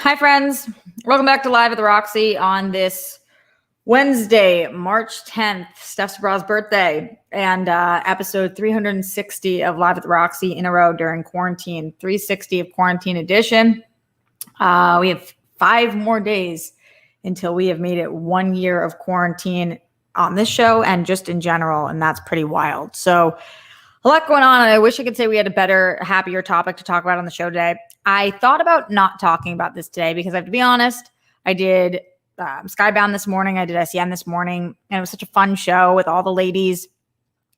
Hi, friends. Welcome back to Live at the Roxy on this Wednesday, March 10th, Steph's Bra's birthday, and episode 360 of Live at the Roxy in a row during quarantine, 360 of Quarantine Edition. We have 5 more days until we have made it 1 year of quarantine on this show and just in general, and that's pretty wild. So a lot going on, and I wish I could say we had a better, happier topic to talk about on the show today. I thought about not talking about this today because I have to be honest, I did Skybound this morning, I did SEN this morning, and it was such a fun show with all the ladies.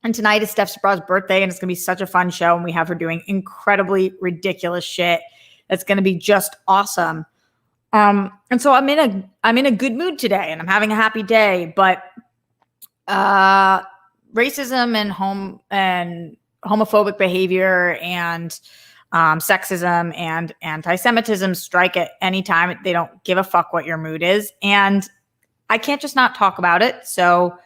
And tonight is Steph's Bra's birthday, and it's going to be such a fun show, and we have her doing incredibly ridiculous shit. That's going to be just awesome. And so I'm in a good mood today, and I'm having a happy day, but racism and homophobic behavior and sexism and anti-Semitism strike at any time. They don't give a fuck what your mood is. And I can't just not talk about it. So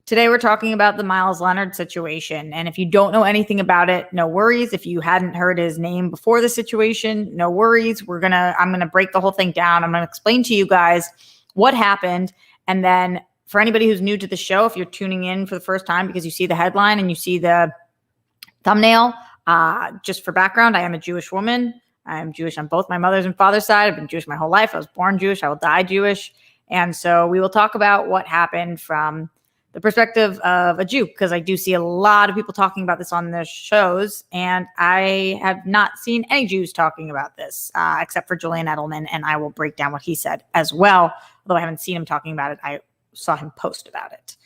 today we're talking about the Myers Leonard situation. And if you don't know anything about it, no worries. If you hadn't heard his name before the situation, no worries. I'm going to break the whole thing down. I'm going to explain to you guys what happened. And then for anybody who's new to the show, if you're tuning in for the first time because you see the headline and you see the thumbnail, just for background, I am a Jewish woman. I'm Jewish on both my mother's and father's side. I've been Jewish my whole life. I was born Jewish. I will die Jewish. And so we will talk about what happened from the perspective of a Jew, because I do see a lot of people talking about this on the shows, and I have not seen any Jews talking about this, except for Julian Edelman, and I will break down what he said as well. Although I haven't seen him talking about it, I saw him post about it.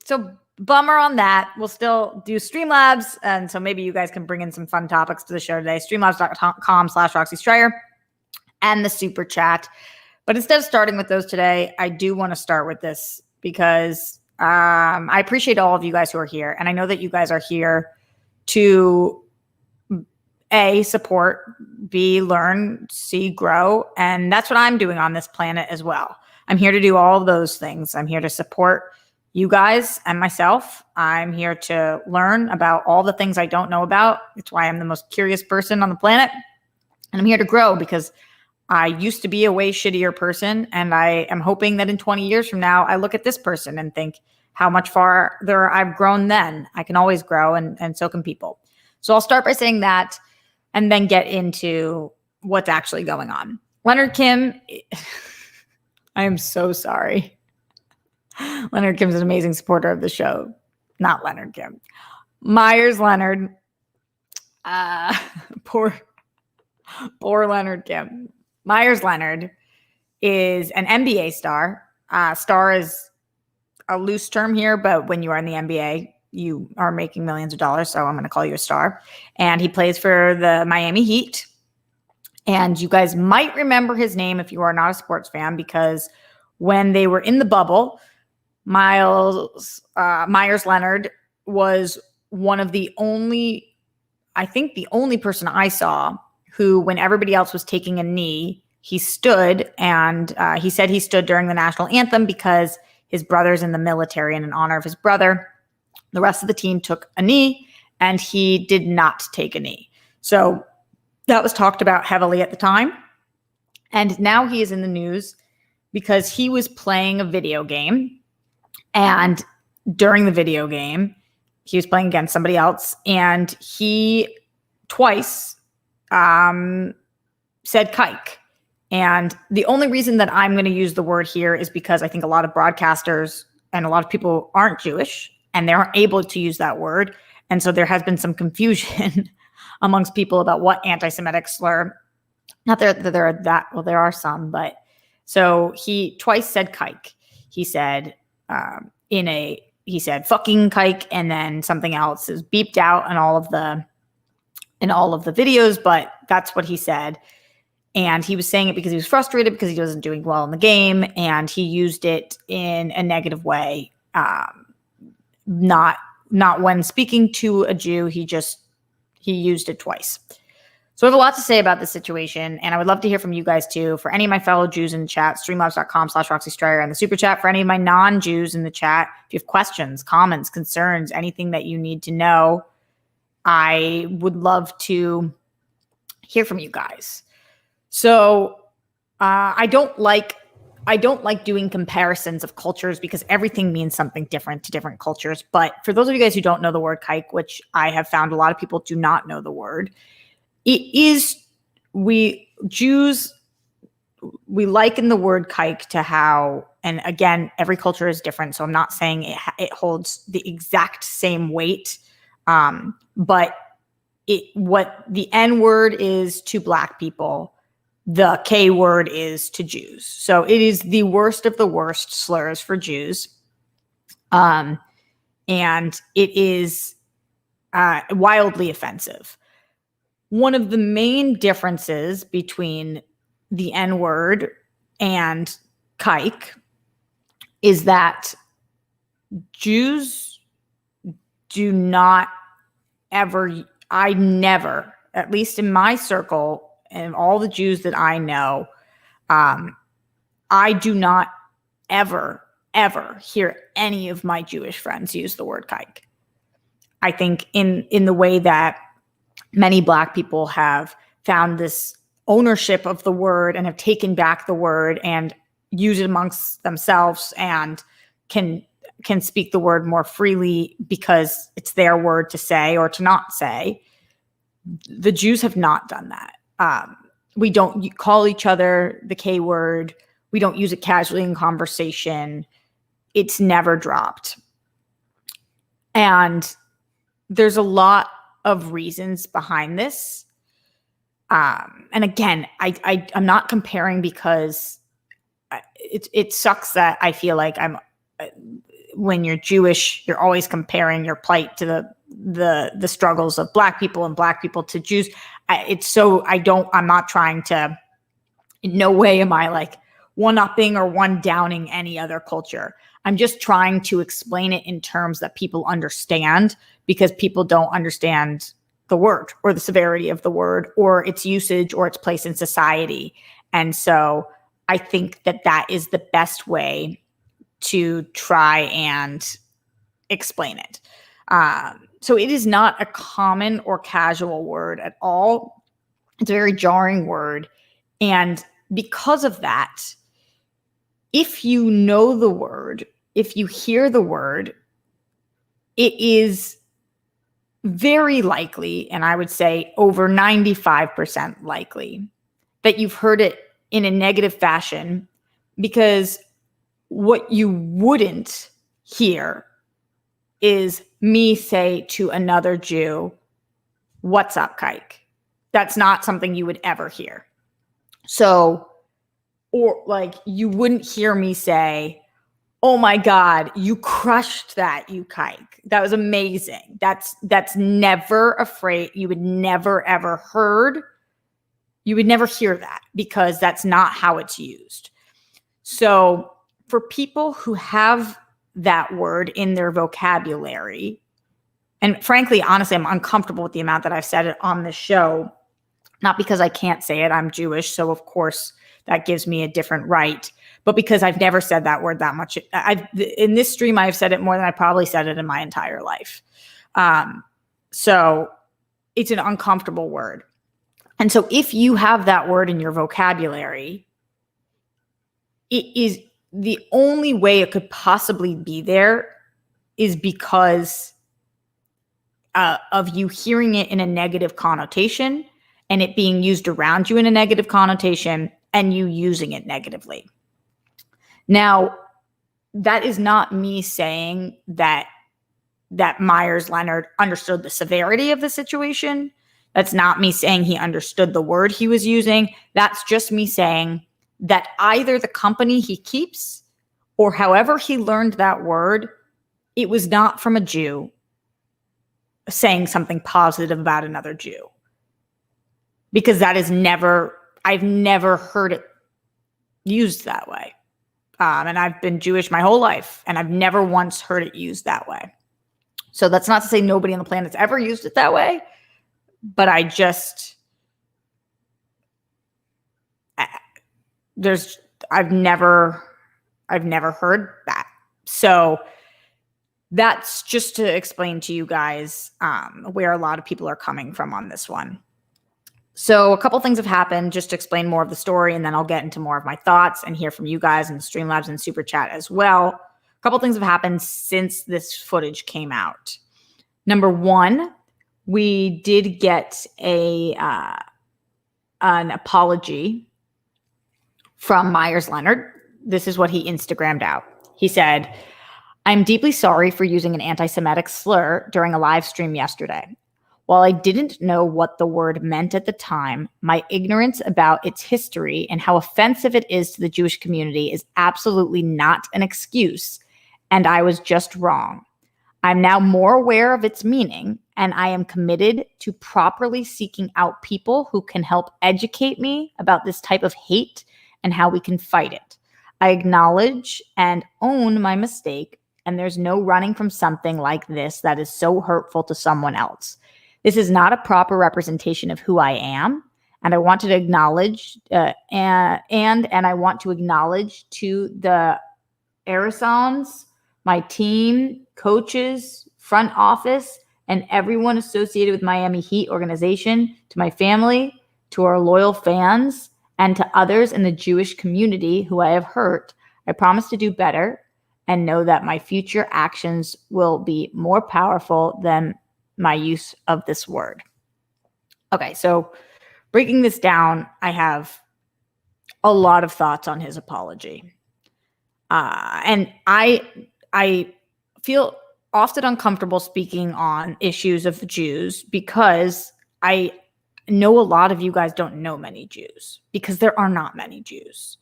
So bummer on that. We'll still do Streamlabs, and so maybe you guys can bring in some fun topics to the show today. Streamlabs.com/Roxy Stryer and the super chat. But instead of starting with those today, I do want to start with this because I appreciate all of you guys who are here. And I know that you guys are here to A, support, B, learn, C, grow. And that's what I'm doing on this planet as well. I'm here to do all of those things. I'm here to support you guys and myself. I'm here to learn about all the things I don't know about. It's why I'm the most curious person on the planet. And I'm here to grow because I used to be a way shittier person, and I am hoping that in 20 years from now, I look at this person and think how much farther I've grown then. I can always grow, and so can people. So I'll start by saying that and then get into what's actually going on. Leonard Kim, I am so sorry. Leonard Kim's an amazing supporter of the show. Not Leonard Kim. Myers Leonard. Poor Leonard Kim. Myers Leonard is an NBA star. Star is a loose term here, but when you are in the NBA, you are making millions of dollars. So I'm going to call you a star. And he plays for the Miami Heat. And you guys might remember his name if you are not a sports fan, because when they were in the bubble, Myers Leonard was one of the only, I think the only person I saw who, when everybody else was taking a knee, he stood, and he said he stood during the national anthem because his brother's in the military, and in honor of his brother, the rest of the team took a knee, and he did not take a knee. So that was talked about heavily at the time. And now he is in the news because he was playing a video game, and during the video game, he was playing against somebody else, and he twice said kike. And the only reason that I'm going to use the word here is because I think a lot of broadcasters and a lot of people aren't Jewish and they aren't able to use that word. And so there has been some confusion amongst people about what anti-Semitic slur. Not that there are that, well, there are some, but so he twice said kike. He said, he said fucking kike, and then something else is beeped out in all of the videos, but that's what he said. And he was saying it because he was frustrated because he wasn't doing well in the game, and he used it in a negative way. Not when speaking to a Jew, he used it twice. So I have a lot to say about this situation, and I would love to hear from you guys too. For any of my fellow Jews in the chat, streamlabs.com/Roxy Stryer and the super chat. For any of my non-Jews in the chat, if you have questions, comments, concerns, anything that you need to know, I would love to hear from you guys. So I don't like doing comparisons of cultures because everything means something different to different cultures. But for those of you guys who don't know the word kike, which I have found a lot of people do not know the word, it is, we Jews, we liken the word kike to how, and again, every culture is different. So I'm not saying it holds the exact same weight, but what the N word is to Black people, the K word is to Jews. So it is the worst of the worst slurs for Jews. And it is wildly offensive. One of the main differences between the N word and kike is that Jews do not ever, I never, at least in my circle and all the Jews that I know, I do not ever hear any of my Jewish friends use the word kike. I think in the way that many Black people have found this ownership of the word and have taken back the word and use it amongst themselves and can speak the word more freely because it's their word to say or to not say. The Jews have not done that. We don't call each other the K word. We don't use it casually in conversation. It's never dropped. And there's a lot of reasons behind this. And again, I'm not comparing because it sucks that I feel like when you're Jewish, you're always comparing your plight to the struggles of Black people and Black people to Jews. I'm not trying to, in no way am I like one-upping or one-downing any other culture. I'm just trying to explain it in terms that people understand, because people don't understand the word or the severity of the word or its usage or its place in society. And so I think that is the best way to try and explain it. So it is not a common or casual word at all. It's a very jarring word. And because of that, if you know the word, if you hear the word, it is very likely, and I would say over 95% likely, that you've heard it in a negative fashion, because what you wouldn't hear is me say to another Jew, "What's up, kike?" That's not something you would ever hear. So, or like, you wouldn't hear me say, "Oh my God, you crushed that, you kike. That was amazing." That's never a phrase you would never ever heard. You would never hear that because that's not how it's used. So for people who have that word in their vocabulary, and frankly, honestly, I'm uncomfortable with the amount that I've said it on this show, not because I can't say it. I'm Jewish, so of course that gives me a different right, but because I've never said that word that much. In this stream, I've said it more than I probably said it in my entire life. So it's an uncomfortable word. And so if you have that word in your vocabulary, it is the only way it could possibly be there is because of you hearing it in a negative connotation and it being used around you in a negative connotation and you using it negatively. Now, that is not me saying that Myers Leonard understood the severity of the situation. That's not me saying he understood the word he was using. That's just me saying that either the company he keeps or however he learned that word, it was not from a Jew saying something positive about another Jew. Because I've never heard it used that way. And I've been Jewish my whole life, and I've never once heard it used that way. So that's not to say nobody on the planet's ever used it that way, but I've never heard that. So that's just to explain to you guys where a lot of people are coming from on this one. So a couple things have happened just to explain more of the story, and then I'll get into more of my thoughts and hear from you guys in the Streamlabs and Super Chat as well. A couple things have happened since this footage came out. Number one, we did get an apology from Myers Leonard. This is what he Instagrammed out. He said, "I'm deeply sorry for using an anti-Semitic slur during a live stream yesterday. While I didn't know what the word meant at the time, my ignorance about its history and how offensive it is to the Jewish community is absolutely not an excuse, and I was just wrong. I'm now more aware of its meaning, and I am committed to properly seeking out people who can help educate me about this type of hate and how we can fight it. I acknowledge and own my mistake, and there's no running from something like this that is so hurtful to someone else. This is not a proper representation of who I am, and I want to acknowledge and I want to acknowledge to the Arizons, my team, coaches, front office, and everyone associated with Miami Heat organization, to my family, to our loyal fans, and to others in the Jewish community who I have hurt. I promise to do better and know that my future actions will be more powerful than my use of this word." Okay, so breaking this down, I have a lot of thoughts on his apology. And I feel often uncomfortable speaking on issues of the Jews because I know a lot of you guys don't know many Jews, because there are not many Jews.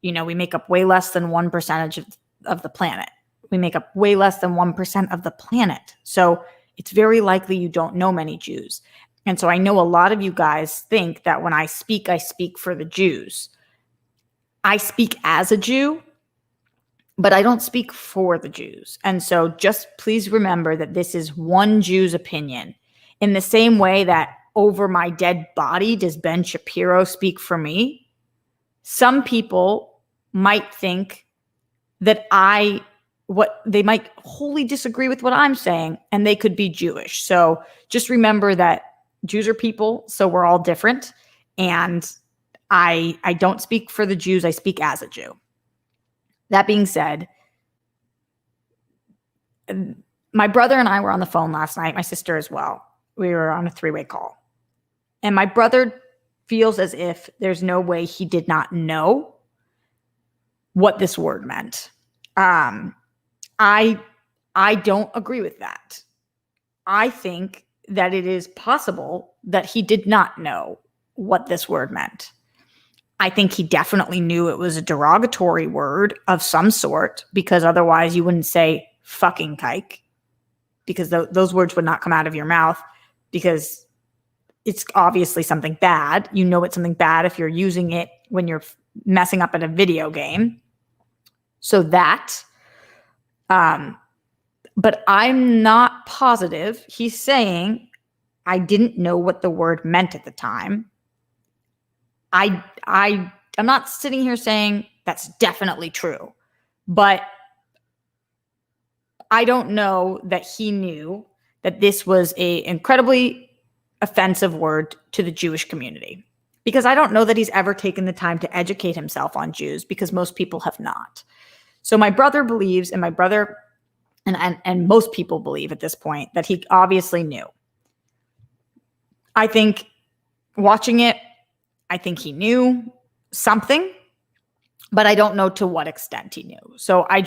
You know, we make up way less than 1% of the planet. We make up way less than 1% of the planet. So it's very likely you don't know many Jews. And so I know a lot of you guys think that when I speak for the Jews. I speak as a Jew, but I don't speak for the Jews. And so just please remember that this is one Jew's opinion. In the same way that over my dead body does Ben Shapiro speak for me, some people might think that they might wholly disagree with what I'm saying, and they could be Jewish. So just remember that Jews are people, so we're all different. And I don't speak for the Jews, I speak as a Jew. That being said, my brother and I were on the phone last night, my sister as well. We were on a 3-way call. And my brother feels as if there's no way he did not know what this word meant. I don't agree with that. I think that it is possible that he did not know what this word meant. I think he definitely knew it was a derogatory word of some sort, because otherwise you wouldn't say fucking kike, because those words would not come out of your mouth, because it's obviously something bad. You know it's something bad if you're using it when you're messing up at a video game. So that, but I'm not positive. He's saying, I didn't know what the word meant at the time. I'm not sitting here saying that's definitely true, but I don't know that he knew that this was an incredibly offensive word to the Jewish community, because I don't know that he's ever taken the time to educate himself on Jews, because most people have not. So my brother believes, and my brother and most people believe at this point, that he obviously knew. I think watching it, I think he knew something, but I don't know to what extent he knew. So I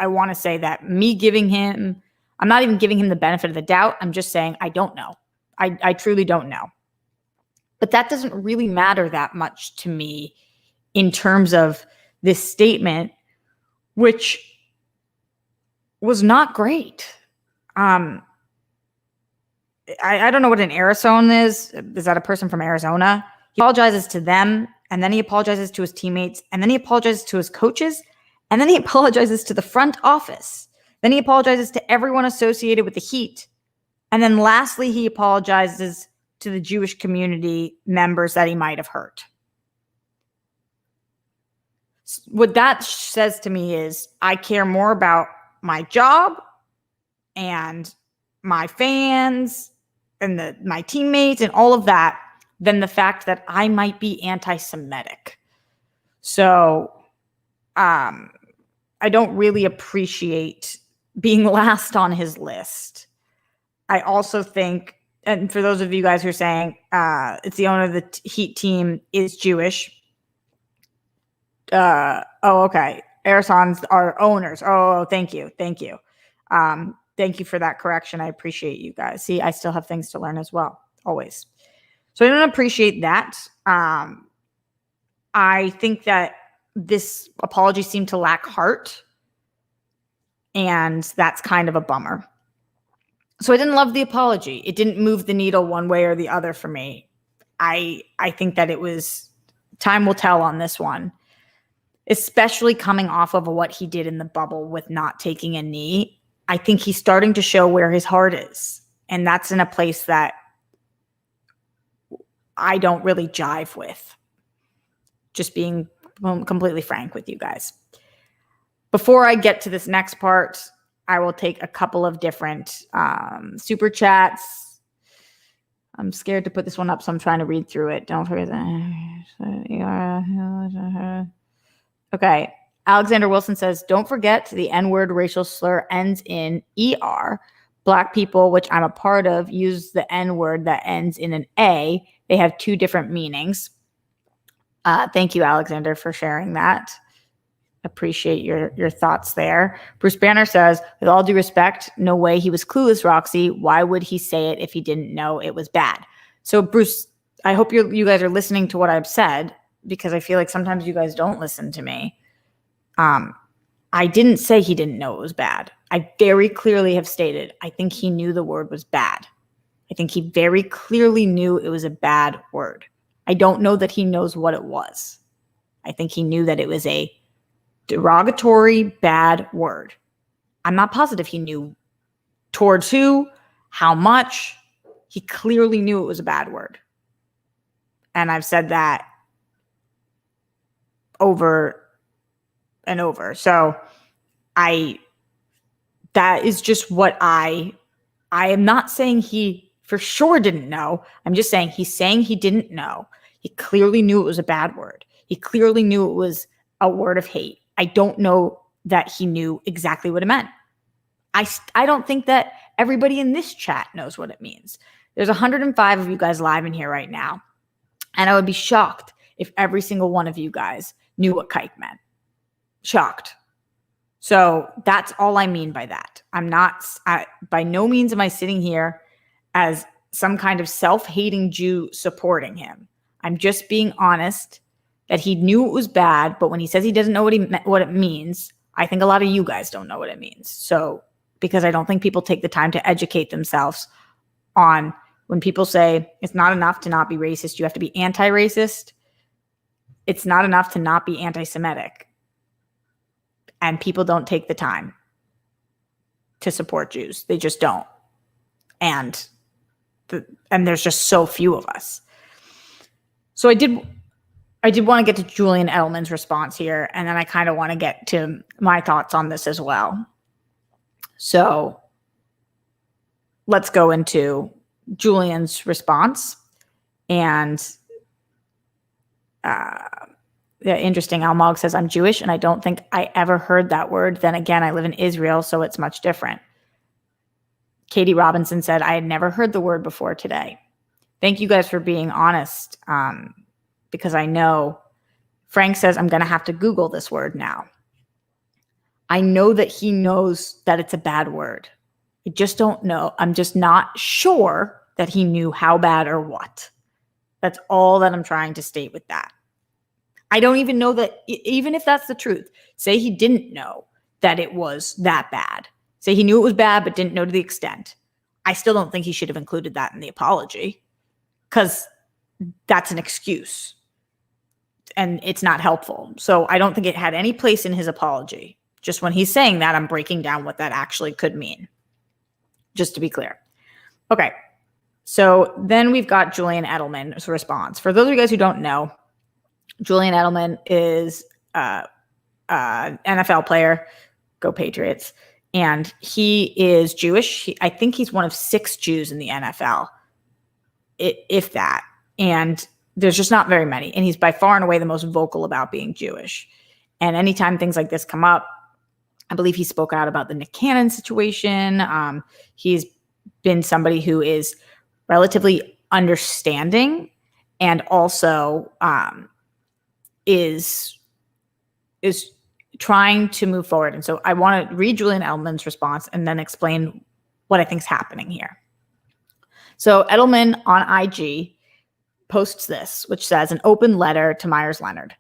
want to say that I'm not even giving him the benefit of the doubt. I'm just saying I don't know. I truly don't know. But that doesn't really matter that much to me in terms of this statement, which was not great. I don't know what an Arizona is. Is that a person from Arizona? He apologizes to them, and then he apologizes to his teammates, and then he apologizes to his coaches, and then he apologizes to the front office. Then he apologizes to everyone associated with the Heat. And then lastly, he apologizes to the Jewish community members that he might have hurt. What that says to me is I care more about my job and my fans and my teammates and all of that than the fact that I might be anti-Semitic. So I don't really appreciate being last on his list. I also think, and for those of you guys who are saying it's the owner of the Heat team is Jewish. Okay. Arizons are owners. Oh, thank you. Thank you. Thank you for that correction. I appreciate you guys. See, I still have things to learn as well, always. So I don't appreciate that. I think that this apology seemed to lack heart, and that's kind of a bummer. So I didn't love the apology. It didn't move the needle one way or the other for me. I think that it was, time will tell on this one, especially coming off of what he did in the bubble with not taking a knee. I think he's starting to show where his heart is, and that's in a place that I don't really jive with. Just being completely frank with you guys. Before I get to this next part, I will take a couple of different super chats. I'm scared to put this one up, so I'm trying to read through it. Don't forget that. Okay. Alexander Wilson says, don't forget the N-word racial slur ends in ER. Black people, which I'm a part of, use the N-word that ends in an A. They have two different meanings. Thank you, Alexander, for sharing that. Appreciate your thoughts there. Bruce Banner says, with all due respect, no way he was clueless, Roxy. Why would he say it if he didn't know it was bad? So, Bruce, I hope you guys are listening to what I've said, because I feel like sometimes you guys don't listen to me. I didn't say he didn't know it was bad. I very clearly have stated, I think he knew the word was bad. I think he very clearly knew it was a bad word. I don't know that he knows what it was. I think he knew that it was a derogatory, bad word. I'm not positive he knew towards who, how much. He clearly knew it was a bad word. And I've said that over and over. So that is just what I am not saying he for sure didn't know. I'm just saying he's saying he didn't know. He clearly knew it was a bad word. He clearly knew it was a word of hate. I don't know that he knew exactly what it meant. I don't think that everybody in this chat knows what it means. There's 105 of you guys live in here right now. And I would be shocked if every single one of you guys knew what kike meant. Shocked. So that's all I mean by that. By no means am I sitting here as some kind of self-hating Jew supporting him. I'm just being honest that he knew it was bad, but when he says he doesn't know what it means, I think a lot of you guys don't know what it means. So, because I don't think people take the time to educate themselves on when people say it's not enough to not be racist, you have to be anti-racist. It's not enough to not be anti-Semitic. And people don't take the time to support Jews. They just don't. And there's just so few of us. So I did want to get to Julian Edelman's response here, and then I kind of want to get to my thoughts on this as well. So let's go into Julian's response. And interesting, Almog says, I'm Jewish, and I don't think I ever heard that word. Then again, I live in Israel, so it's much different. Katie Robinson said, I had never heard the word before today. Thank you guys for being honest, because I know Frank says I'm going to have to Google this word now. I know that he knows that it's a bad word. I just don't know. I'm just not sure that he knew how bad or what. That's all that I'm trying to state with that. I don't even know that, even if that's the truth, say he didn't know that it was that bad. Say he knew it was bad but didn't know to the extent. I still don't think he should have included that in the apology, because that's an excuse and it's not helpful. So I don't think it had any place in his apology. Just when he's saying that, I'm breaking down what that actually could mean, just to be clear. Okay, so then we've got Julian Edelman's response. For those of you guys who don't know, Julian Edelman is an NFL player, go Patriots, and he is Jewish. I think he's one of 6 Jews in the NFL, if that. And there's just not very many. And he's by far and away the most vocal about being Jewish. And anytime things like this come up, I believe he spoke out about the Nick Cannon situation. He's been somebody who is relatively understanding and also is trying to move forward. And so I want to read Julian Edelman's response and then explain what I think is happening here. So Edelman on IG posts this, which says, an open letter to Myers Leonard.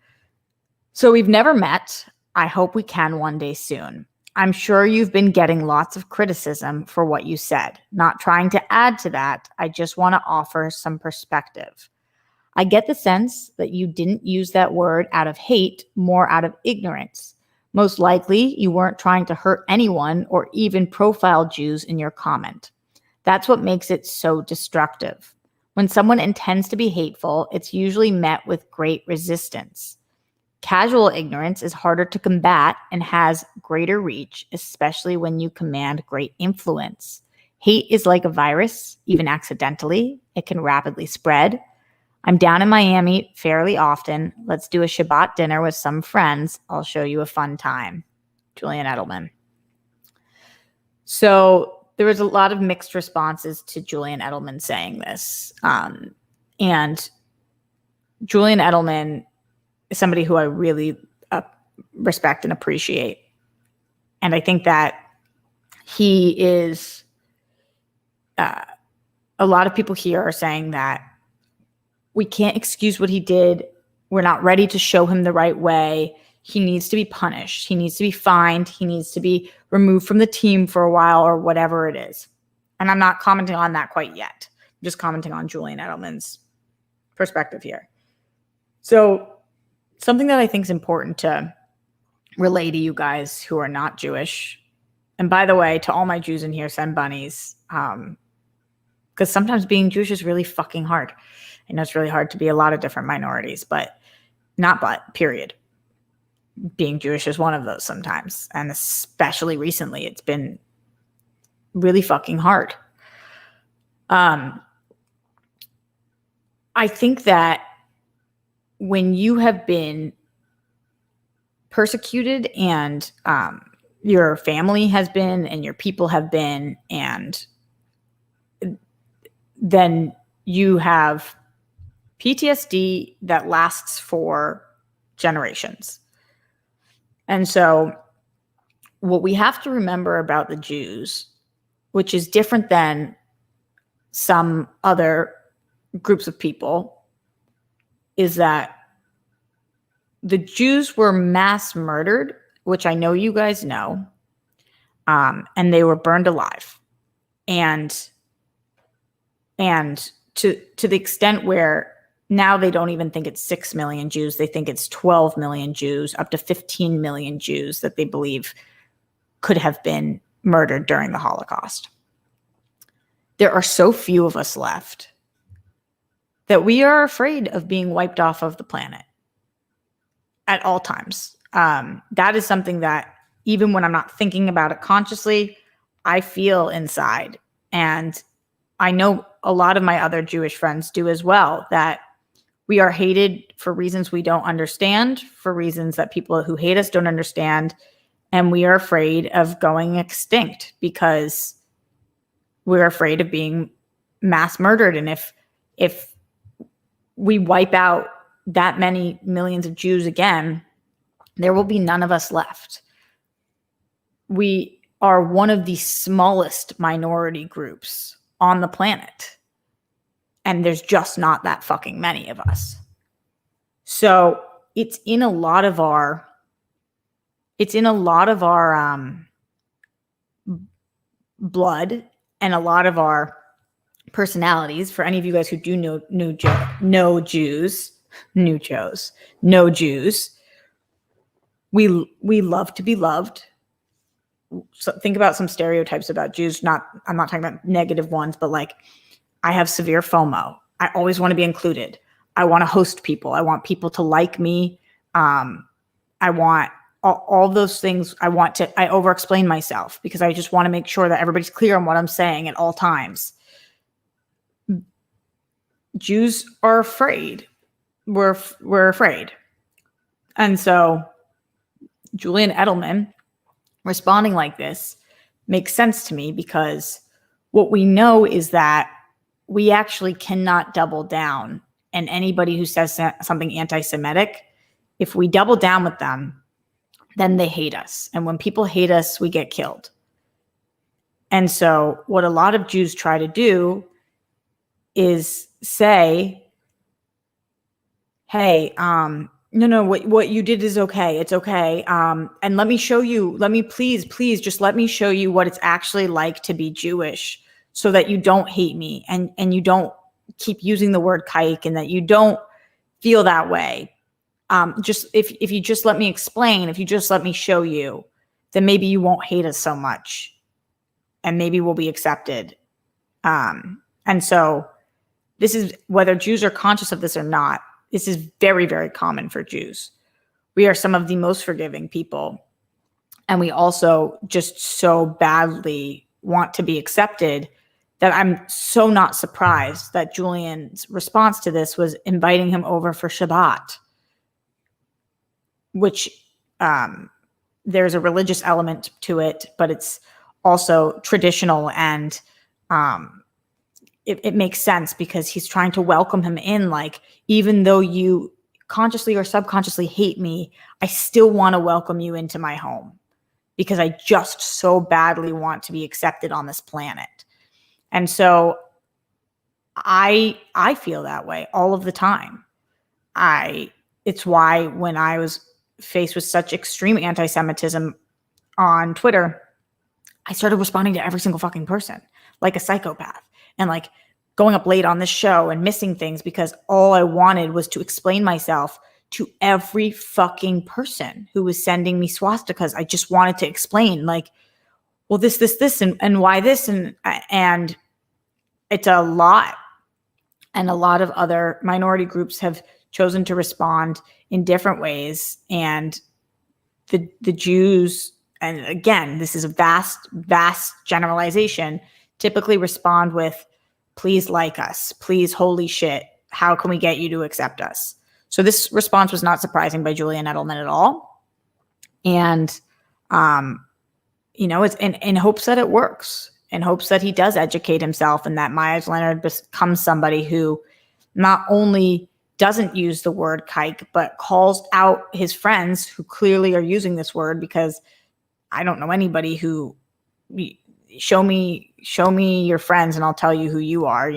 So we've never met. I hope we can one day soon. I'm sure you've been getting lots of criticism for what you said. Not trying to add to that. I just want to offer some perspective. I get the sense that you didn't use that word out of hate, more out of ignorance. Most likely, you weren't trying to hurt anyone or even profile Jews in your comment. That's what makes it so destructive. When someone intends to be hateful, it's usually met with great resistance. Casual ignorance is harder to combat and has greater reach, especially when you command great influence. Hate is like a virus, even accidentally. It can rapidly spread. I'm down in Miami fairly often. Let's do a Shabbat dinner with some friends. I'll show you a fun time. Julian Edelman. So there was a lot of mixed responses to Julian Edelman saying this. And Julian Edelman is somebody who I really respect and appreciate. And I think that he is, a lot of people here are saying that we can't excuse what he did. We're not ready to show him the right way. He needs to be punished. He needs to be fined. He needs to be removed from the team for a while or whatever it is. And I'm not commenting on that quite yet. I'm just commenting on Julian Edelman's perspective here. So something that I think is important to relay to you guys who are not Jewish, and by the way, to all my Jews in here, send bunnies, because sometimes being Jewish is really fucking hard. I know it's really hard to be a lot of different minorities, period. Being Jewish is one of those sometimes. And especially recently, it's been really fucking hard. I think that when you have been persecuted and your family has been and your people have been, and then you have PTSD that lasts for generations. And so what we have to remember about the Jews, which is different than some other groups of people, is that the Jews were mass murdered, which I know you guys know, and they were burned alive. And to the extent where now they don't even think it's 6 million Jews. They think it's 12 million Jews, up to 15 million Jews that they believe could have been murdered during the Holocaust. There are so few of us left that we are afraid of being wiped off of the planet at all times. That is something that even when I'm not thinking about it consciously, I feel inside. And I know a lot of my other Jewish friends do as well, that we are hated for reasons we don't understand, for reasons that people who hate us don't understand. And we are afraid of going extinct because we're afraid of being mass murdered. And if we wipe out that many millions of Jews again, there will be none of us left. We are one of the smallest minority groups on the planet. And there's just not that fucking many of us. So it's in a lot of our blood and a lot of our personalities. For any of you guys who do know Jews, we love to be loved. So think about some stereotypes about Jews. I'm not talking about negative ones, but like, I have severe FOMO. I always want to be included. I want to host people. I want people to like me. I want all those things. I over-explain myself because I just want to make sure that everybody's clear on what I'm saying at all times. Jews are afraid. We're afraid. And so Julian Edelman responding like this makes sense to me, because what we know is that we actually cannot double down. And anybody who says something anti-Semitic, if we double down with them, then they hate us. And when people hate us, we get killed. And so what a lot of Jews try to do is say, hey, no, what you did is okay. It's okay. And let me show you, please, just let me show you what it's actually like to be Jewish, so that you don't hate me and you don't keep using the word kike, and that you don't feel that way. Just if you just let me explain, if you just let me show you, then maybe you won't hate us so much, and maybe we'll be accepted. And so this is, whether Jews are conscious of this or not, this is very, very common for Jews. We are some of the most forgiving people. And we also just so badly want to be accepted that I'm so not surprised that Julian's response to this was inviting him over for Shabbat, which there's a religious element to it, but it's also traditional, and it makes sense, because he's trying to welcome him in. Like, even though you consciously or subconsciously hate me, I still want to welcome you into my home, because I just so badly want to be accepted on this planet. And so I feel that way all of the time. It's why when I was faced with such extreme anti-Semitism on Twitter, I started responding to every single fucking person like a psychopath, and like going up late on this show and missing things, because all I wanted was to explain myself to every fucking person who was sending me swastikas. I just wanted to explain, like, well, this, and why this, and it's a lot. And a lot of other minority groups have chosen to respond in different ways. And the Jews, and again, this is a vast generalization, typically respond with, please like us, please, holy shit, how can we get you to accept us? So this response was not surprising by Julian Edelman at all. And, it's in hopes that it works, in hopes that he does educate himself, and that Myers Leonard becomes somebody who not only doesn't use the word kike, but calls out his friends who clearly are using this word, because I don't know anybody who, show me your friends and I'll tell you who you are.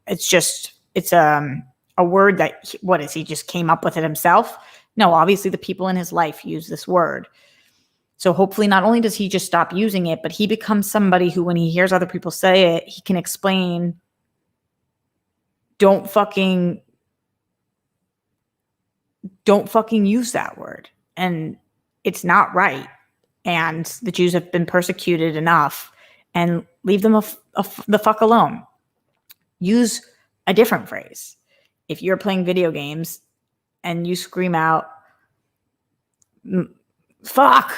It's a word that, he just came up with it himself? No, obviously the people in his life use this word. So hopefully not only does he just stop using it, but he becomes somebody who, when he hears other people say it, he can explain, don't fucking use that word. And it's not right. And the Jews have been persecuted enough, and leave them the fuck alone. Use a different phrase. If you're playing video games and you scream out, fuck,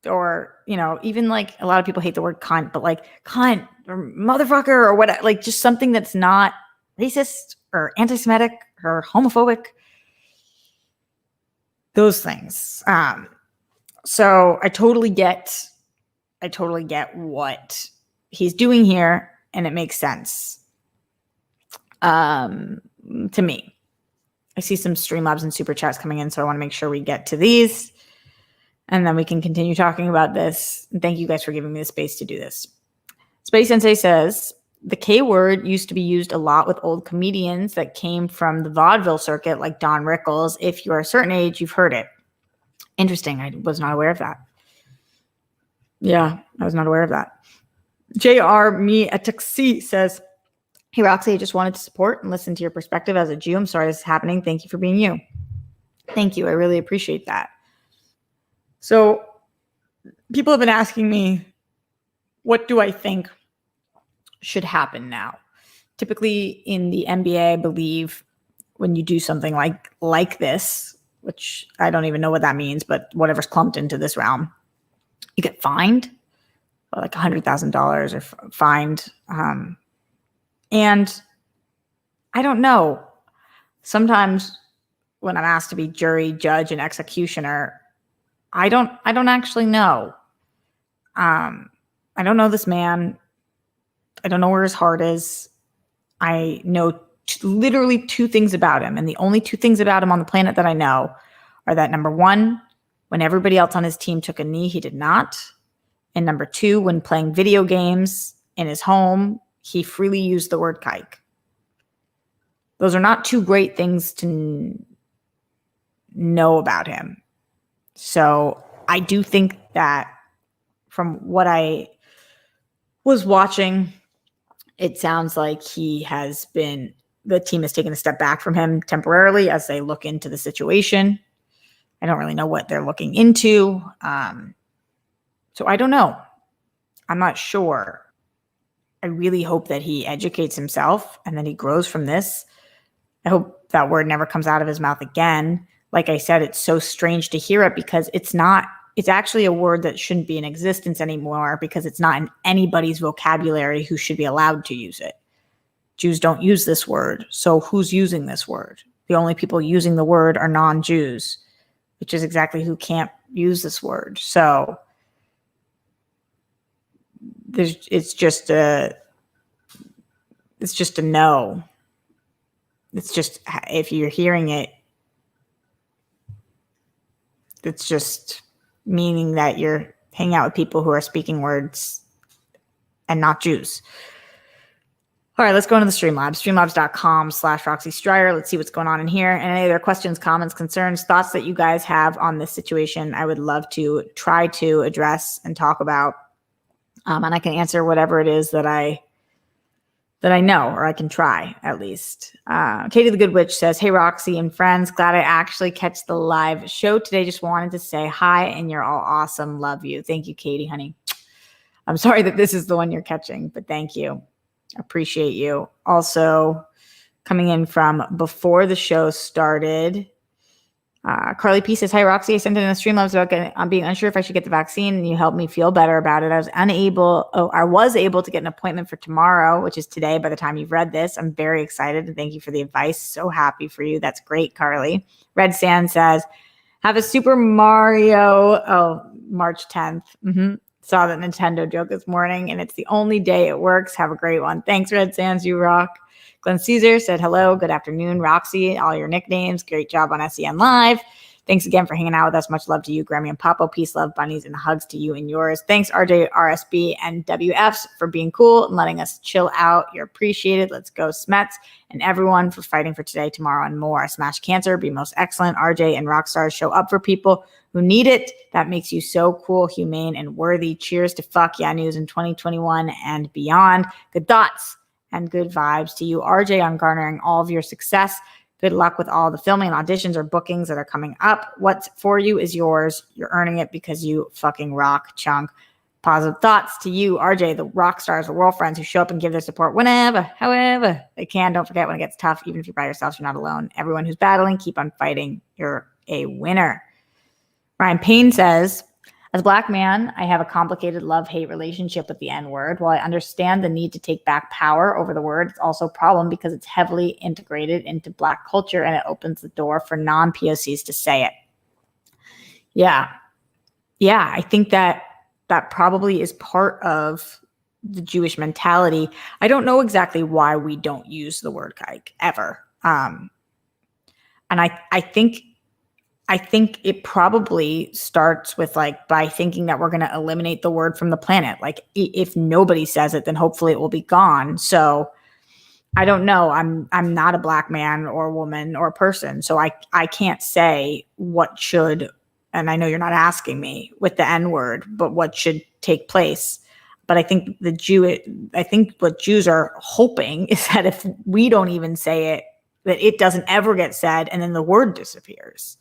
or, even like a lot of people hate the word cunt, but like cunt or motherfucker or what, like just something that's not racist or anti-Semitic or homophobic, those things. So I totally get what he's doing here, and it makes sense to me. I see some Streamlabs and super chats coming in, so I want to make sure we get to these, and then we can continue talking about this. And thank you guys for giving me the space to do this. Space Sensei says, the K word used to be used a lot with old comedians that came from the vaudeville circuit, like Don Rickles. If you are a certain age, you've heard it. Interesting. I was not aware of that. Yeah, I was not aware of that. JR Me Ataxi says, hey, Roxy, I just wanted to support and listen to your perspective as a Jew. I'm sorry this is happening. Thank you for being you. Thank you. I really appreciate that. So people have been asking me, what do I think should happen now? Typically in the NBA, I believe when you do something like this, which I don't even know what that means, but whatever's clumped into this realm, you get fined like $100,000 or fined And I don't know. Sometimes when I'm asked to be jury, judge, and executioner, I don't actually know. I don't know this man. I don't know where his heart is. I know literally two things about him. And the only two things about him on the planet that I know are that, number one, when everybody else on his team took a knee, he did not. And number two, when playing video games in his home, he freely used the word kike. Those are not two great things to know about him. So I do think that from what I was watching, it sounds like the team has taken a step back from him temporarily as they look into the situation. I don't really know what they're looking into. So I don't know. I'm not sure. I really hope that he educates himself and that he grows from this. I hope that word never comes out of his mouth again. Like I said, it's so strange to hear it because it's actually a word that shouldn't be in existence anymore because it's not in anybody's vocabulary who should be allowed to use it. Jews don't use this word. So who's using this word? The only people using the word are non-Jews, which is exactly who can't use this word. So it's just a no. It's just, if you're hearing it, it's just meaning that you're hanging out with people who are speaking words and not Jews. All right, let's go into the Streamlabs. Streamlabs.com/Roxy Stryer. Let's see what's going on in here. And any other questions, comments, concerns, thoughts that you guys have on this situation, I would love to try to address and talk about. And I can answer whatever it is that I know, or I can try at least. Katie the Good Witch says, hey, Roxy and friends, glad I actually catch the live show today. Just wanted to say hi, and you're all awesome. Love you. Thank you, Katie, honey. I'm sorry that this is the one you're catching, but thank you. Appreciate you. Also, coming in from before the show started, Carly P says, hi, Roxy. I sent in a Streamlabs about I'm being unsure if I should get the vaccine, and you helped me feel better about it. I was able to get an appointment for tomorrow, which is today by the time you've read this. I'm very excited, and thank you for the advice. So happy for you. That's great, Carly. Red Sand says, have a Super Mario, March 10th. Saw that Nintendo joke this morning, and it's the only day it works. Have a great one. Thanks, Red Sands. You rock. Glenn Caesar said, hello, good afternoon, Roxy, all your nicknames. Great job on SEN Live. Thanks again for hanging out with us. Much love to you, Grammy and Papo. Peace, love, bunnies, and hugs to you and yours. Thanks, RJ, RSB, and WFs for being cool and letting us chill out. You're appreciated. Let's go, Smets, and everyone for fighting for today, tomorrow, and more. Smash cancer, be most excellent. RJ and Rockstars show up for people who need it. That makes you so cool, humane, and worthy. Cheers to fuck yeah news in 2021 and beyond. Good thoughts and good vibes to you, RJ, on garnering all of your success. Good luck with all the filming and auditions or bookings that are coming up. What's for you is yours. You're earning it because you fucking rock, chunk. Positive thoughts to you, RJ, the rock stars, the world friends who show up and give their support whenever, however they can. Don't forget, when it gets tough, even if you're by yourself, you're not alone. Everyone who's battling, keep on fighting. You're a winner. Ryan Payne says, as a Black man, I have a complicated love-hate relationship with the N-word. While I understand the need to take back power over the word, it's also a problem because it's heavily integrated into Black culture and it opens the door for non-POCs to say it. Yeah, I think that probably is part of the Jewish mentality. I don't know exactly why we don't use the word kike ever. And I think it probably starts with by thinking that we're going to eliminate the word from the planet. Like if nobody says it, then hopefully it will be gone. So I don't know. I'm not a Black man or woman or person. So I can't say what should, and I know you're not asking me with the N word, but what should take place. But I think what Jews are hoping is that if we don't even say it, that it doesn't ever get said and then the word disappears.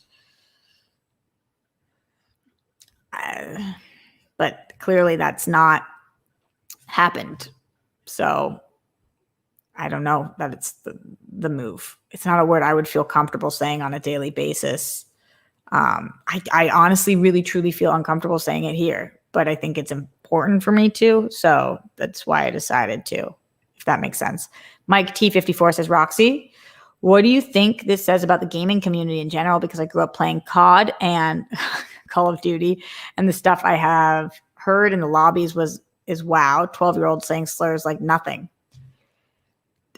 But clearly that's not happened. So I don't know that it's the move. It's not a word I would feel comfortable saying on a daily basis. I honestly really truly feel uncomfortable saying it here, but I think it's important for me to. So that's why I decided to. if that makes sense. Mike T54 says, Roxy, what do you think this says about the gaming community in general? Because I grew up playing COD and Call of Duty, and the stuff I have heard in the lobbies is wow, 12-year-olds saying slurs like nothing.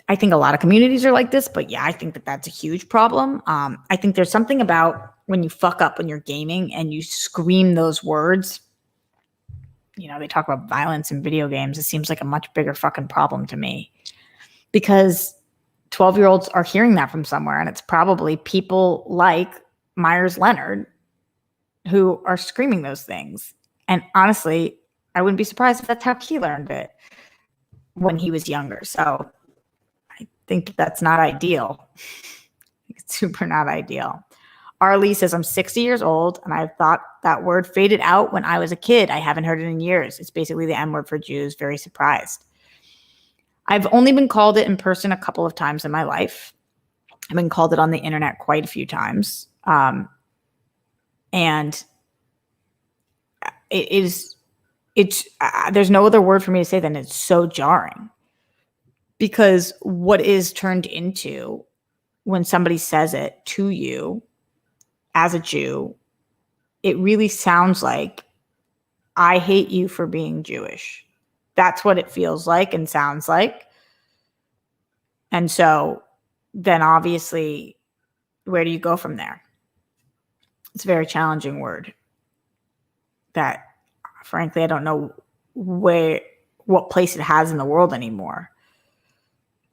I think a lot of communities are like this, but yeah, I think that's a huge problem. I think there's something about when you fuck up when you're gaming and you scream those words. You know, they talk about violence in video games. It seems like a much bigger fucking problem to me because 12-year-olds are hearing that from somewhere, and it's probably people like Myers Leonard who are screaming those things. And honestly, I wouldn't be surprised if that's how he learned it when he was younger. So I think that's not ideal. It's super not ideal. Arlie says, I'm 60 years old, and I thought that word faded out when I was a kid. I haven't heard it in years. It's basically the N-word for Jews. Very surprised. I've only been called it in person a couple of times in my life. I've been called it on the internet quite a few times. And it's there's no other word for me to say than it's so jarring. Because what is turned into when somebody says it to you as a Jew, it really sounds like, I hate you for being Jewish. That's what it feels like and sounds like. And so then obviously, where do you go from there? It's a very challenging word that, frankly, I don't know what place it has in the world anymore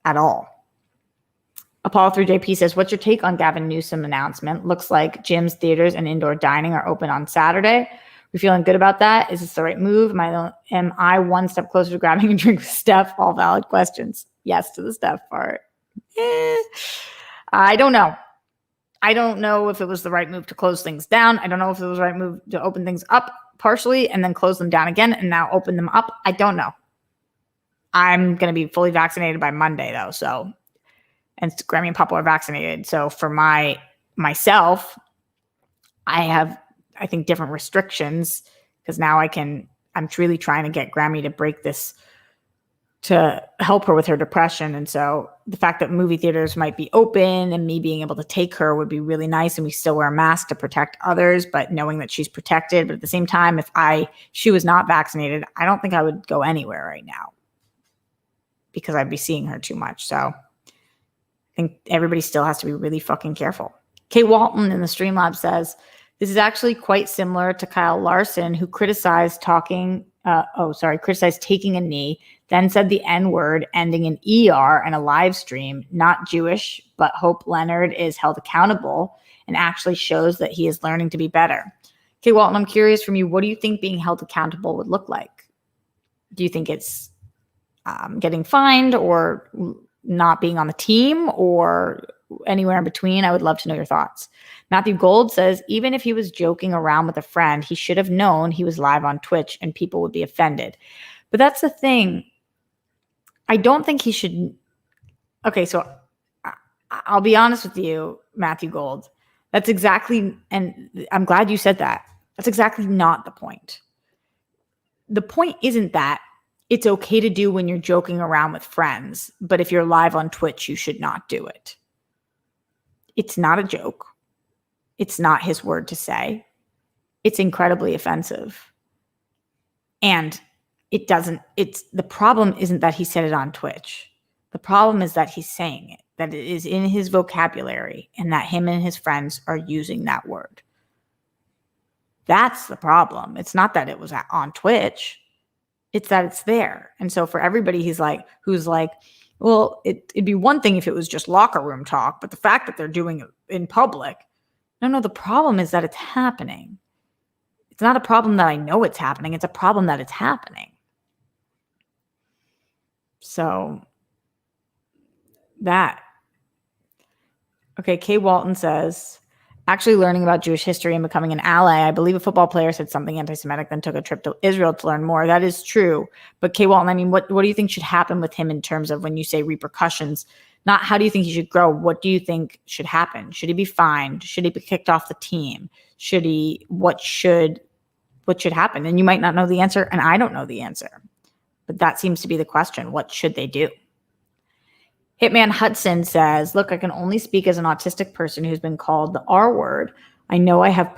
at all. Apollo 3JP says, what's your take on Gavin Newsom announcement? Looks like gyms, theaters, and indoor dining are open on Saturday. We feeling good about that? Is this the right move? Am I one step closer to grabbing a drink with Steph? All valid questions. Yes to the Steph part. I don't know. I don't know if it was the right move to close things down. I don't know if it was the right move to open things up partially and then close them down again and now open them up. I don't know. I'm going to be fully vaccinated by Monday, though. So, and Grammy and Papa are vaccinated. So for myself, I have, I think, different restrictions because now I'm really trying to get Grammy to break this, to help her with her depression. And so the fact that movie theaters might be open and me being able to take her would be really nice. And we still wear a mask to protect others, but knowing that she's protected. But at the same time, if she was not vaccinated, I don't think I would go anywhere right now because I'd be seeing her too much. So I think everybody still has to be really fucking careful. Kate Walton in the Streamlabs says, this is actually quite similar to Kyle Larson, who criticized taking a knee, then said the N-word ending in ER and a live stream, not Jewish, but hope Leonard is held accountable and actually shows that he is learning to be better. Okay, Walton, I'm curious from you, what do you think being held accountable would look like? Do you think it's getting fined or not being on the team or anywhere in between? I would love to know your thoughts. Matthew Gold says, even if he was joking around with a friend, he should have known he was live on Twitch and people would be offended. But that's the thing. I don't think he should. Okay, so I'll be honest with you, Matthew Gold. That's exactly, and I'm glad you said that. That's exactly not the point. The point isn't that it's okay to do when you're joking around with friends, but if you're live on Twitch, you should not do it. It's not a joke. It's not his word to say. It's incredibly offensive. And the problem isn't that he said it on Twitch. The problem is that he's saying it, that it is in his vocabulary and that him and his friends are using that word. That's the problem. It's not that it was on Twitch. It's that it's there. And so for everybody who's like, well, it'd be one thing if it was just locker room talk, but the fact that they're doing it in public, no, the problem is that it's happening. It's not a problem that I know it's happening. It's a problem that it's happening. So that. Okay, Kay Walton says, actually learning about Jewish history and becoming an ally. I believe a football player said something anti-Semitic, then took a trip to Israel to learn more. That is true. But Kay Walton, I mean, what do you think should happen with him in terms of when you say repercussions? Not how do you think he should grow? What do you think should happen? Should he be fined? Should he be kicked off the team? What should happen? And you might not know the answer, and I don't know the answer. But that seems to be the question. What should they do? Hitman Hudson says, look, I can only speak as an autistic person who's been called the R word. I know I have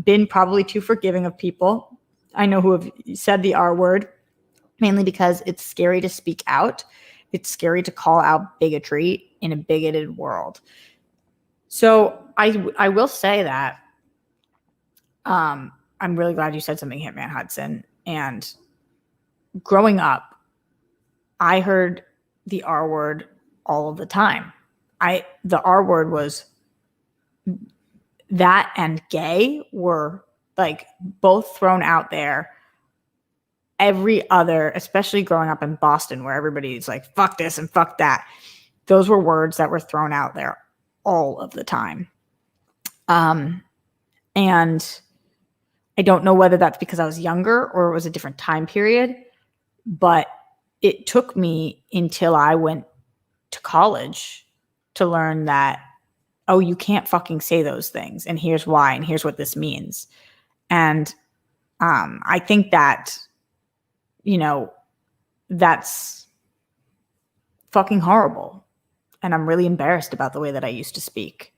been probably too forgiving of people I know who have said the R word, mainly because it's scary to speak out. It's scary to call out bigotry in a bigoted world. So I will say that I'm really glad you said something, Hitman Hudson. And growing up, I heard the R word all of the time. The R word was, that and gay were like both thrown out there. Every other, especially growing up in Boston, where everybody's like, fuck this and fuck that. Those were words that were thrown out there all of the time. And I don't know whether that's because I was younger or it was a different time period, but it took me until I went to college to learn that, oh, you can't fucking say those things. And here's why. And here's what this means. And I think that, that's fucking horrible. And I'm really embarrassed about the way that I used to speak.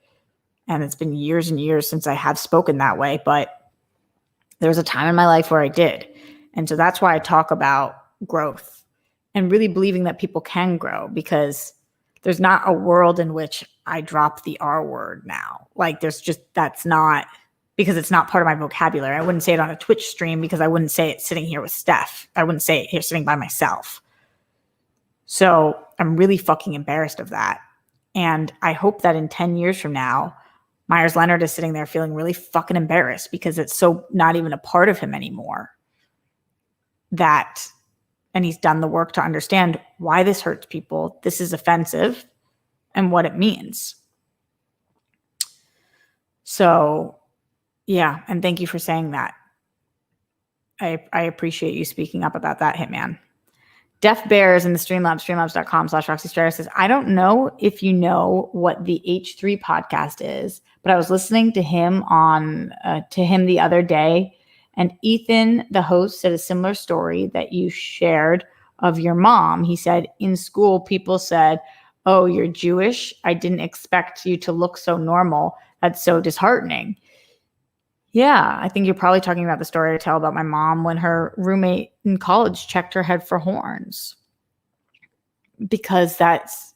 And it's been years and years since I have spoken that way. But there was a time in my life where I did. And so that's why I talk about growth and really believing that people can grow, because there's not a world in which I drop the R word now. Like that's not, because it's not part of my vocabulary. I wouldn't say it on a Twitch stream because I wouldn't say it sitting here with Steph. I wouldn't say it here sitting by myself. So I'm really fucking embarrassed of that. And I hope that in 10 years from now, Myers Leonard is sitting there feeling really fucking embarrassed because it's so not even a part of him anymore. And he's done the work to understand why this hurts people, this is offensive, and what it means. So, yeah, and thank you for saying that. I appreciate you speaking up about that, Hitman. Deaf Bears in the Streamlabs, streamlabs.com/Roxy Stryer says, I don't know if you know what the H3 podcast is, but I was listening to him the other day, and Ethan, the host, said a similar story that you shared of your mom. He said, in school, people said, oh, you're Jewish? I didn't expect you to look so normal. That's so disheartening. Yeah, I think you're probably talking about the story I tell about my mom when her roommate in college checked her head for horns, because that's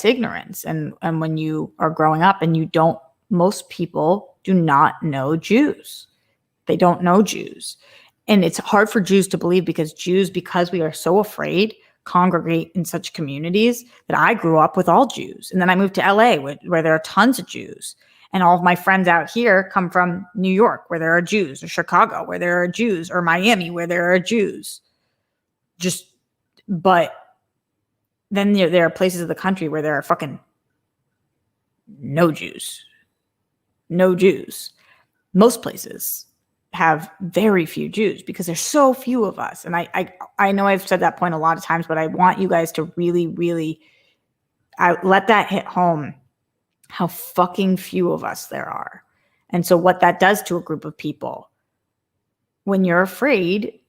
ignorance. And when you are growing up and most people do not know Jews. They don't know Jews. And it's hard for Jews to believe, because we are so afraid, congregate in such communities that I grew up with all Jews. And then I moved to LA where there are tons of Jews. And all of my friends out here come from New York, where there are Jews, or Chicago, where there are Jews, or Miami, where there are Jews. But then there are places of the country where there are fucking no Jews. No Jews. Most places have very few Jews because there's so few of us. And I know I've said that point a lot of times, but I want you guys to really, really let that hit home, how fucking few of us there are. And so what that does to a group of people, when you're afraid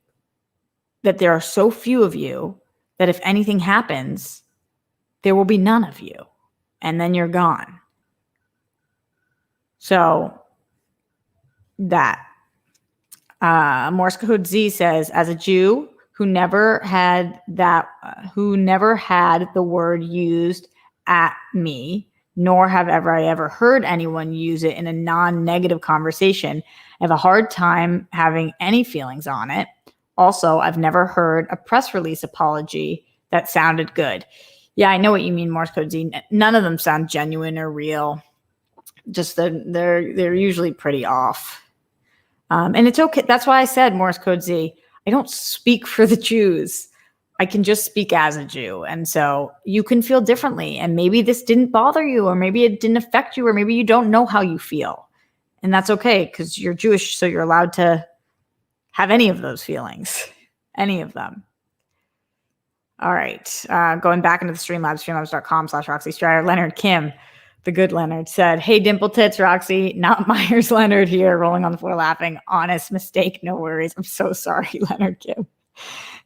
that there are so few of you that if anything happens, there will be none of you, and then you're gone. So that Morse Code Z says, as a Jew who never had the word used at me, nor have I ever heard anyone use it in a non-negative conversation, I have a hard time having any feelings on it. Also, I've never heard a press release apology that sounded good. Yeah, I know what you mean, Morse Code Z. None of them sound genuine or real. Just they're usually pretty off. And it's okay. That's why I said, Morse Code Z, I don't speak for the Jews. I can just speak as a Jew. And so you can feel differently. And maybe this didn't bother you, or maybe it didn't affect you, or maybe you don't know how you feel. And that's okay, because you're Jewish, so you're allowed to have any of those feelings, any of them. All right. Going back into the Streamlabs, streamlabs.com/Roxy Stryer, Leonard Kim, the good Leonard, said, hey, dimple tits, Roxy, not Myers Leonard here, rolling on the floor laughing. Honest mistake, no worries. I'm so sorry, Leonard Kim.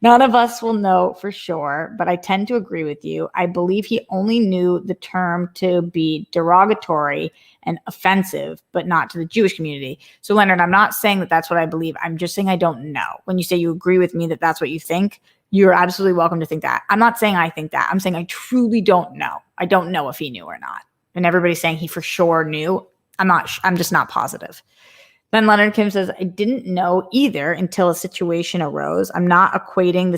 None of us will know for sure, but I tend to agree with you. I believe he only knew the term to be derogatory and offensive, but not to the Jewish community. So, Leonard, I'm not saying that that's what I believe. I'm just saying I don't know. When you say you agree with me that that's what you think, you're absolutely welcome to think that. I'm not saying I think that. I'm saying I truly don't know. I don't know if he knew or not. And everybody's saying he for sure knew. I'm just not positive. Then Leonard Kim says, I didn't know either until a situation arose. I'm not equating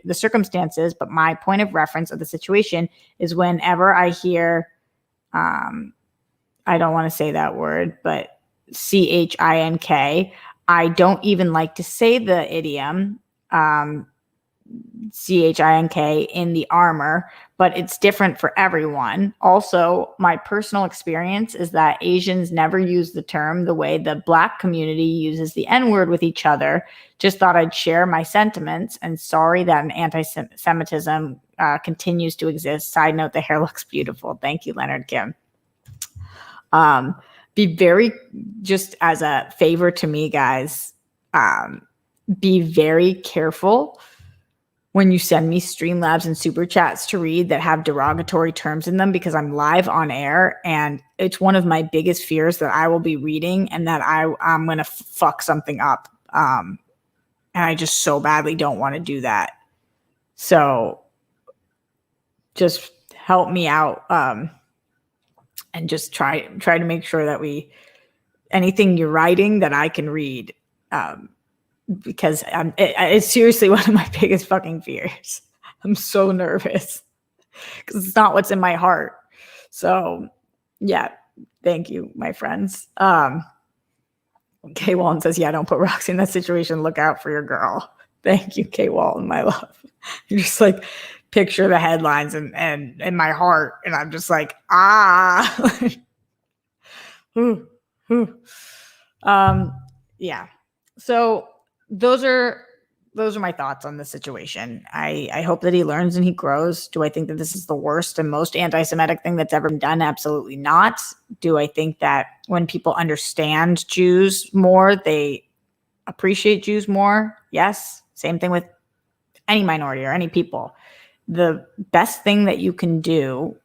the circumstances, but my point of reference of the situation is whenever I hear, I don't want to say that word, but chink, I don't even like to say the idiom, chink in the armor, but it's different for everyone. Also, my personal experience is that Asians never use the term the way the Black community uses the N-word with each other. Just thought I'd share my sentiments, and sorry that an anti-Semitism continues to exist. Side note, the hair looks beautiful. Thank you, Leonard Kim. Be very, just as a favor to me, guys, be very careful when you send me Streamlabs and Super Chats to read that have derogatory terms in them, because I'm live on air and it's one of my biggest fears that I will be reading and that I'm going to fuck something up. And I just so badly don't want to do that. So just help me out and just try to make sure that anything you're writing that I can read, because it's seriously one of my biggest fucking fears. I'm so nervous because it's not what's in my heart. So yeah, thank you, my friends. Kay Walton says, yeah, don't put Roxy in that situation. Look out for your girl. Thank you, Kay Walton, my love. You just like picture the headlines and in my heart, and I'm just like, yeah. So those are my thoughts on the situation. I hope that he learns and he grows. Do I think that this is the worst and most anti-Semitic thing that's ever been done? Absolutely not. Do I think that when people understand Jews more, they appreciate Jews more? Yes. Same thing with any minority or any people. The best thing that you can do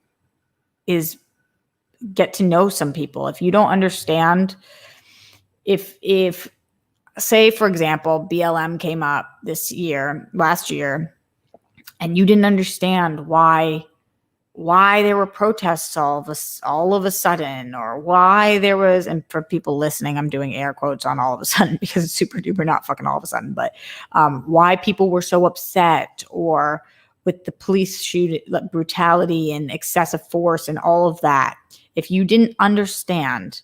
is get to know some people. If you don't understand, if say, for example, BLM came up last year, and you didn't understand why there were protests all of a sudden, or why there was, and for people listening, I'm doing air quotes on all of a sudden because it's super duper not fucking all of a sudden, but why people were so upset, or with the police shooting, brutality and excessive force and all of that. If you didn't understand,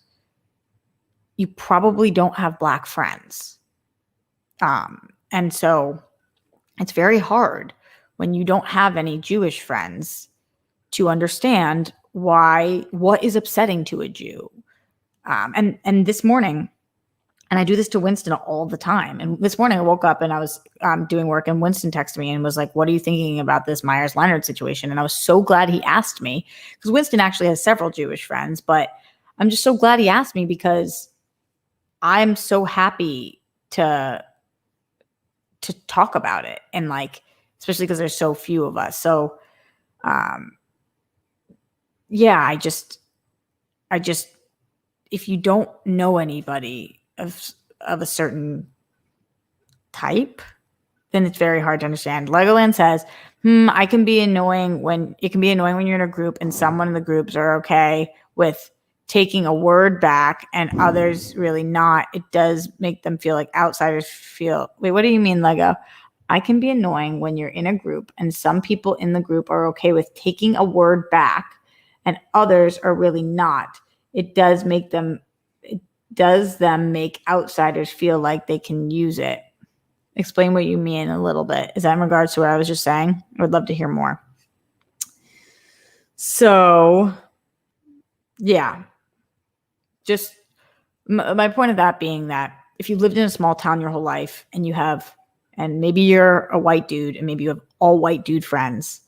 you probably don't have Black friends. And so it's very hard when you don't have any Jewish friends to understand what is upsetting to a Jew. And this morning, and I do this to Winston all the time. And this morning I woke up and I was doing work, and Winston texted me and was like, what are you thinking about this Myers Leonard situation? And I was so glad he asked me, because Winston actually has several Jewish friends, but I'm just so glad he asked me, because I'm so happy to talk about it, and like, especially because there's so few of us. So yeah, I just if you don't know anybody of a certain type, then it's very hard to understand. Legoland says, it can be annoying when you're in a group and someone in the groups are okay with taking a word back and others really not. It does make them feel like outsiders feel. Wait, what do you mean, Lego? I can be annoying when you're in a group and some people in the group are okay with taking a word back and others are really not. It does them make outsiders feel like they can use it. Explain what you mean a little bit. Is that in regards to what I was just saying? I would love to hear more. So yeah, just my point of that being that if you lived in a small town your whole life and maybe you're a white dude and maybe you have all white dude friends,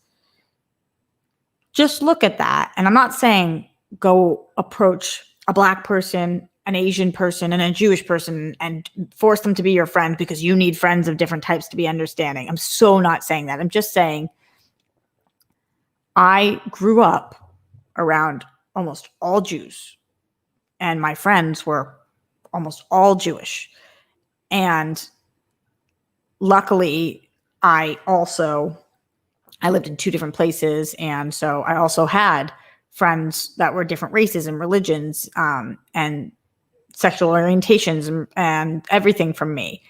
just look at that. And I'm not saying go approach a Black person an Asian person and a Jewish person and force them to be your friend because you need friends of different types to be understanding. I'm so not saying that. I'm just saying I grew up around almost all Jews, and my friends were almost all Jewish. And luckily, I lived in 2 different places, and so I also had friends that were different races and religions, and sexual orientations and everything from me.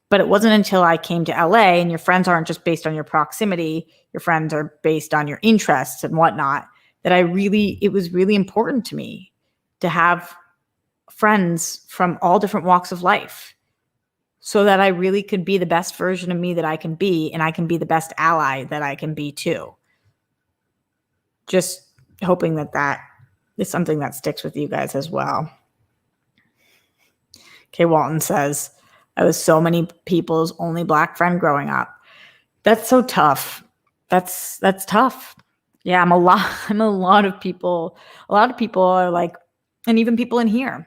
But it wasn't until I came to LA, and your friends aren't just based on your proximity, your friends are based on your interests and whatnot, that it was really important to me to have friends from all different walks of life so that I really could be the best version of me that I can be, and I can be the best ally that I can be too. Just hoping that is something that sticks with you guys as well. Kay Walton says, I was so many people's only Black friend growing up. That's so tough. That's tough. Yeah, I'm a lot of people. A lot of people are like, and even people in here.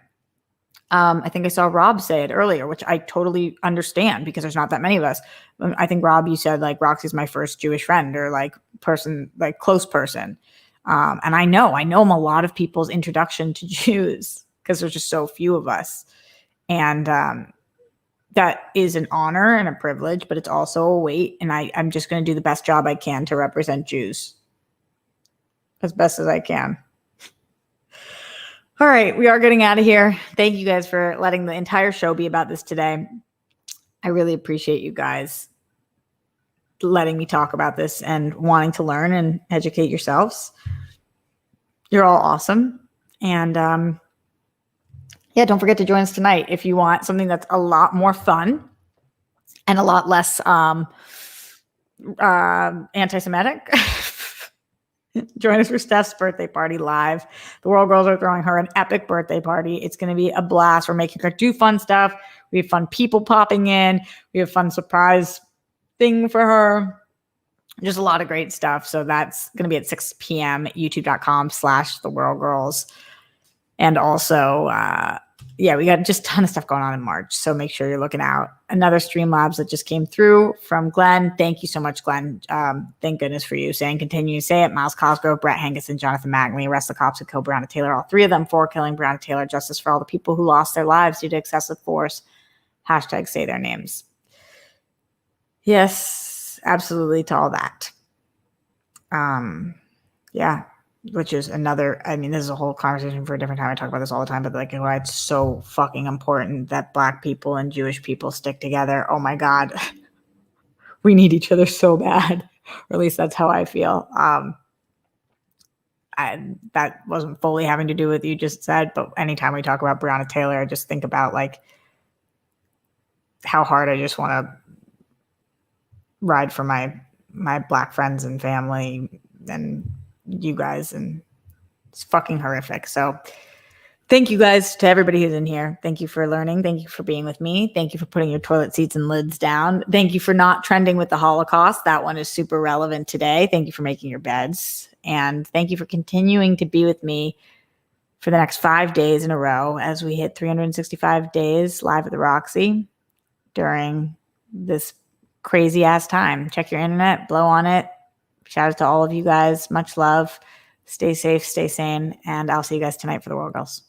I think I saw Rob say it earlier, which I totally understand because there's not that many of us. I think Rob, you said like Roxy's my first Jewish friend or like person, like close person. And I know I'm a lot of people's introduction to Jews because there's just so few of us. And that is an honor and a privilege, but it's also a weight. And I'm just going to do the best job I can to represent Jews as best as I can. All right, we are getting out of here. Thank you guys for letting the entire show be about this today. I really appreciate you guys letting me talk about this and wanting to learn and educate yourselves. You're all awesome. And yeah, don't forget to join us tonight if you want something that's a lot more fun and a lot less anti-Semitic. Join us for Steph's birthday party live. The World Girls are throwing her an epic birthday party. It's going to be a blast. We're making her do fun stuff. We have fun people popping in. We have fun surprise thing for her. Just a lot of great stuff. So that's going to be at 6 p.m. at youtube.com/The World Girls. And also, yeah, we got just a ton of stuff going on in March. So make sure you're looking out. Another Streamlabs that just came through from Glenn. Thank you so much, Glenn. Thank goodness for you. Saying, continue to say it. Miles Cosgrove, Brett Hankinson, Jonathan Magny, arrest the cops who killed Breonna Taylor. All 3 of them for killing Breonna Taylor. Justice for all the people who lost their lives due to excessive force. # say their names. Yes, absolutely to all that. Yeah. Which is another, I mean, this is a whole conversation for a different time. I talk about this all the time, but like, why it's so fucking important that Black people and Jewish people stick together. Oh my God. We need each other so bad. Or at least that's how I feel. That wasn't fully having to do with what you just said, but anytime we talk about Breonna Taylor, I just think about like how hard I just want to ride for my Black friends and family and you guys, and it's fucking horrific. So thank you guys to everybody who's in here. Thank you for learning. Thank you for being with me. Thank you for putting your toilet seats and lids down. Thank you for not trending with the Holocaust. That one is super relevant today. Thank you for making your beds. And thank you for continuing to be with me for the next 5 days in a row as we hit 365 days live at the Roxy during this crazy ass time. Check your internet, blow on it. Shout out to all of you guys. Much love. Stay safe, stay sane, and I'll see you guys tonight for the World Girls.